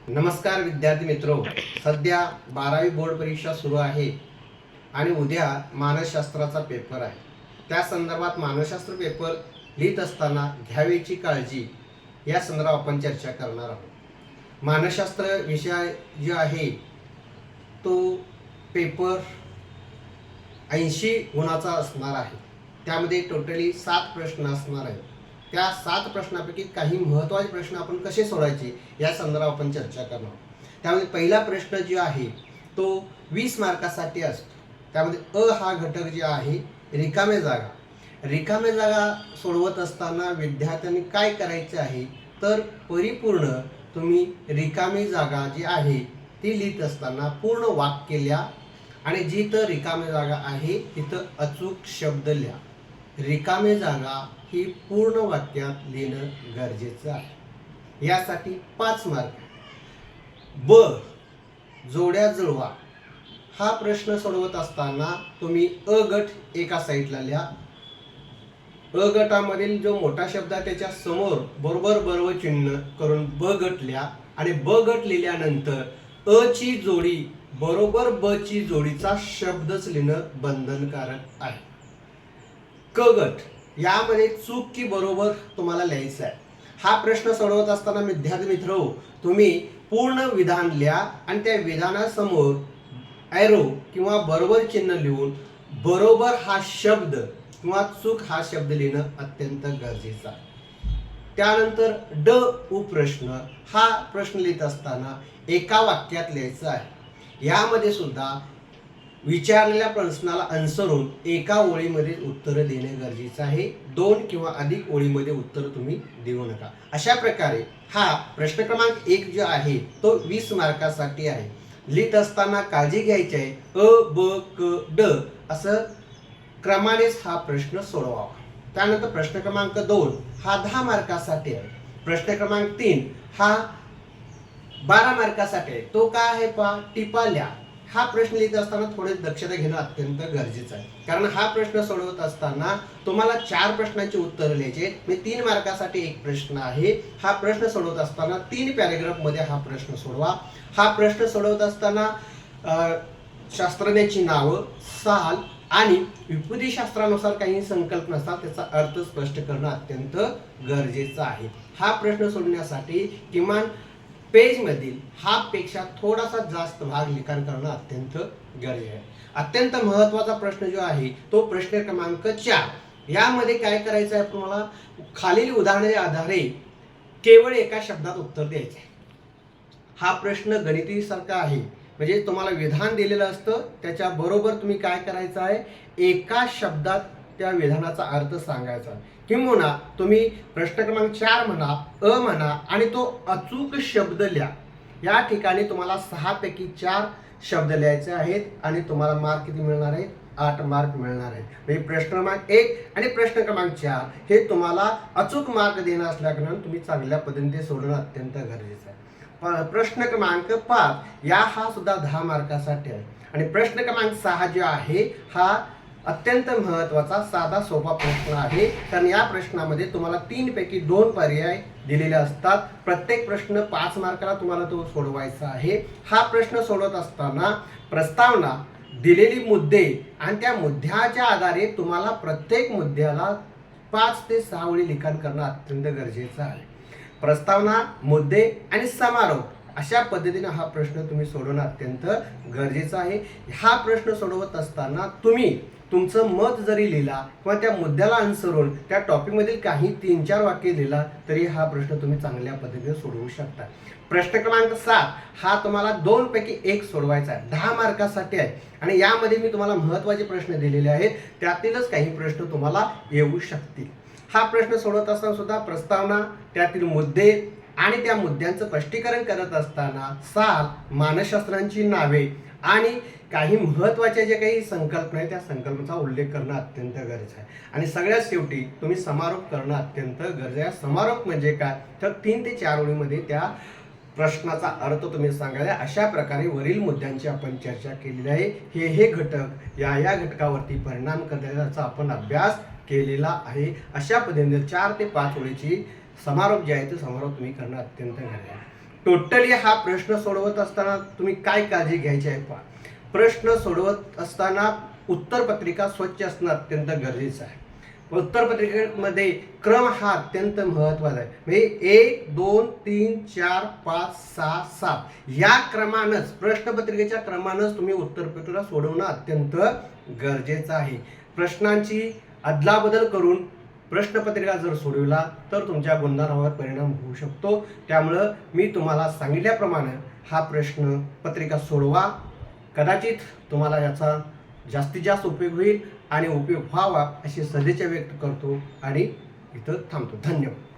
नमस्कार विद्यार्थी मित्रो, सध्या 12वी बोर्ड परीक्षा सुरू आहे आणि उद्या मानसशास्त्राचा पेपर आहे. त्या संदर्भात मानसशास्त्र पेपर लिहित असताना घ्यावयाची काळजी या संदर्भात आपण चर्चा करणार आहोत. मानसशास्त्र विषय जो आहे तो पेपर 80 गुणाचा असणार आहे. त्यामध्ये टोटली 7 प्रश्न असणार आहेत. त्या 7 प्रश्नापैकी काही महत्त्वाचे प्रश्न आपण कसे सोडवायचे या संदर्भात आपण चर्चा करणार आहोत. त्यामध्ये पहिला प्रश्न जो आहे तो 20 मार्कासाठी असतो. त्यामध्ये अ हा घटक जे आहे रिकाम्या जागा सोडवत असताना विद्यार्थ्यांनी काय करायचे आहे तर परिपूर्ण तुम्ही रिकामी जागा जी आहे ती लिहित असताना पूर्ण वाक्य लिहा आणि जिथं रिकामी जागा आहे तिथं अचूक शब्द लिहा. रिकामी जागा ही पूर्ण वाक्यात लिहिणं गरजेचं आहे. यासाठी 5 मार्क. ब जोड्या जुळवा हा प्रश्न सोडवत असताना तुम्ही अ गट एका साईडला लिहा. अ गटामधील जो मोठा शब्द आहे त्याच्या समोर बरोबर चिन्ह करून ब गट लिहा आणि ब गट लिहिल्यानंतर अ ची जोडी बरोबर ब ची जोडीचा शब्दच लिहिणं बंधनकारक आहे. क गट यामध्ये चूक की बरोबर तुम्हाला लिहायचं आहे. हा प्रश्न सोडवत असताना विद्यार्थी मित्र तुम्ही पूर्ण विधान लिहा आणि त्या विधानासमोर ॲरो किंवा बरोबर चिन्ह लिहून बरोबर हा शब्द किंवा चूक हा शब्द लिहिणं अत्यंत गरजेचं आहे. त्यानंतर ड उपप्रश्न हा प्रश्न लिहित असताना एका वाक्यात लिहायचं आहे. यामध्ये सुद्धा विचारलेल्या प्रश्नाला अनुसरून एका ओळीमध्ये उत्तर देणे गरजेचं आहे. 2 किंवा अधिक ओळीमध्ये उत्तर तुम्ही देऊ नका. अशा प्रकारे हा प्रश्न क्रमांक 1 जो आहे तो 20 मार्कासाठी आहे. लिहित असताना काळजी घ्यायची आहे अ ब क ड असं क्रमानेच हा प्रश्न सोडवावा. त्यानंतर प्रश्न क्रमांक 2 हा 10 मार्कासाठी आहे. प्रश्न क्रमांक 3 हा 12 मार्कासाठी आहे. तो काय आहे पहा टिपा लिहा. हा प्रश्न लिहित असताना थोडे दक्षता घेणं अत्यंत गरजेचं आहे. कारण हा प्रश्न सोडवत असताना तुम्हाला 4 प्रश्नांची उत्तरं लिहायचे. मी 3 मार्कासाठी एक प्रश्न आहे. हा प्रश्न सोडवत असताना 3 पॅरेग्राफ मध्ये हा प्रश्न सोडवा. हा प्रश्न सोडवत असताना शास्त्रज्ञाची नावं, साल आणि विभूतीशास्त्रानुसार काही संकल्पना असतात त्याचा अर्थ स्पष्ट करणं अत्यंत गरजेचं आहे. हा प्रश्न सोडवण्यासाठी किमान पेजमधील हाफ पेक्षा थोडासा जास्त भाग लिखाण करणं अत्यंत गरजेचं आहे. अत्यंत महत्त्वाचा प्रश्न जो आहे तो प्रश्न क्रमांक 4. यामध्ये काय करायचं आहे तुम्हाला खालील उदाहरणाच्या आधारे केवळ एका शब्दात उत्तर द्यायचं आहे. हा प्रश्न गणितीसारखा आहे. म्हणजे तुम्हाला विधान दिलेलं असतं त्याच्या बरोबर तुम्ही काय करायचं आहे एका शब्दात त्या विधानाचा अर्थ सांगायचा. किंवा तुम्ही प्रश्न क्रमांक 4 म्हणा अ म्हणा आणि तो अचूक शब्द लिहा. या ठिकाणी तुम्हाला 6 पैकी 4 शब्द लिहायचे आहेत आणि तुम्हाला मार्क किती मिळणार आहेत 8 मार्क मिळणार आहेत. म्हणजे प्रश्न क्रमांक 1 आणि प्रश्न क्रमांक 4 हे तुम्हाला अचूक मार्क देणं असल्याकारणाने तुम्ही चांगल्या पद्धतीने सोडवणं अत्यंत गरजेचं आहे. प्रश्न क्रमांक 5 या हा सुद्धा 10 मार्कासाठी आहे. आणि प्रश्न क्रमांक 6 जो आहे हा अत्यंत महत्त्वाचा साधा सोपा प्रश्न आहे. कारण या प्रश्नामध्ये तुम्हाला 3 पैकी 2 पर्याय दिलेले असतात. प्रत्येक प्रश्न 5 मार्काला तुम्हाला तो सोडवायचा आहे. हा प्रश्न सोडवत असताना प्रस्तावना, दिलेली मुद्दे आणि त्या मुद्द्याच्या आधारे तुम्हाला प्रत्येक मुद्द्याला 5 ते 6 ओळी लिखाण करणं अत्यंत गरजेचं आहे. प्रस्तावना, मुद्दे आणि समारोप अशा पद्धतीने हा प्रश्न तुम्ही सोडवणं अत्यंत गरजेचं आहे. हा प्रश्न सोडवत असताना तुम्ही तुमचं मत जरी लिहिला किंवा त्या मुद्द्याला अनुसरून त्या टॉपिकमधील काही 3-4 वाक्य लिहिला तरी हा प्रश्न तुम्ही चांगल्या पद्धतीने सोडवू शकता. प्रश्न क्रमांक 7 हा तुम्हाला 2 पैकी 1 सोडवायचा आहे. 10 मार्कासाठी आहे आणि यामध्ये मी तुम्हाला महत्त्वाचे प्रश्न दिलेले आहेत. त्यातीलच काही प्रश्न तुम्हाला येऊ शकतील. हा प्रश्न सोडवत असताना सुद्धा प्रस्तावना, त्यातील मुद्दे आणि त्या मुद्द्यांचं स्पष्टीकरण करत असताना साल, मानसशास्त्रांची नावे आणि काही महत्त्वाच्या जे काही संकल्पना आहेत त्या संकल्पनेचा उल्लेख करणं अत्यंत गरजेचं आहे. आणि सगळ्यात शेवटी तुम्ही समारोप करणं अत्यंत गरजेचं आहे. समारोप म्हणजे काय तर 3 ते 4 ओळीमध्ये त्या प्रश्नाचा अर्थ तुम्ही सांगायला. अशा प्रकारे वरील मुद्द्यांची आपण चर्चा केलेली आहे. हे घटक या घटकावरती परिणाम करण्याचा आपण अभ्यास केलेला आहे. अशा पद्धतीने 4 ते 5 ओळीची समारोप जे आहे ते समारोप तुम्ही करणं अत्यंत गरजेचं आहे. टोटली हा प्रश्न सोडवत असताना तुम्ही काय काळजी घ्यायची आहे पहा. प्रश्न सोडवत असताना उत्तरपत्रिका स्वच्छ असणं अत्यंत गरजेचं आहे. उत्तरपत्रिकेमध्ये क्रम हा अत्यंत महत्त्वाचा आहे. म्हणजे 1 2 3 4 5 6 7 या क्रमानंच, प्रश्नपत्रिकेच्या क्रमानंच तुम्ही उत्तरपत्रिका सोडवणं अत्यंत गरजेचं आहे. प्रश्नांची अदलाबदल करून प्रश्नपत्रिका जर सोडविला तर तुमच्या गुणधर्मावर परिणाम होऊ शकतो. त्यामुळं मी तुम्हाला सांगितल्याप्रमाणे हा प्रश्न पत्रिका सोडवा. कदाचित तुम्हाला याचा जास्तीत जास्त उपयोग होईल आणि उपयोग व्हावा अशी सदिच्छा व्यक्त करतो आणि इथं थांबतो. धन्यवाद.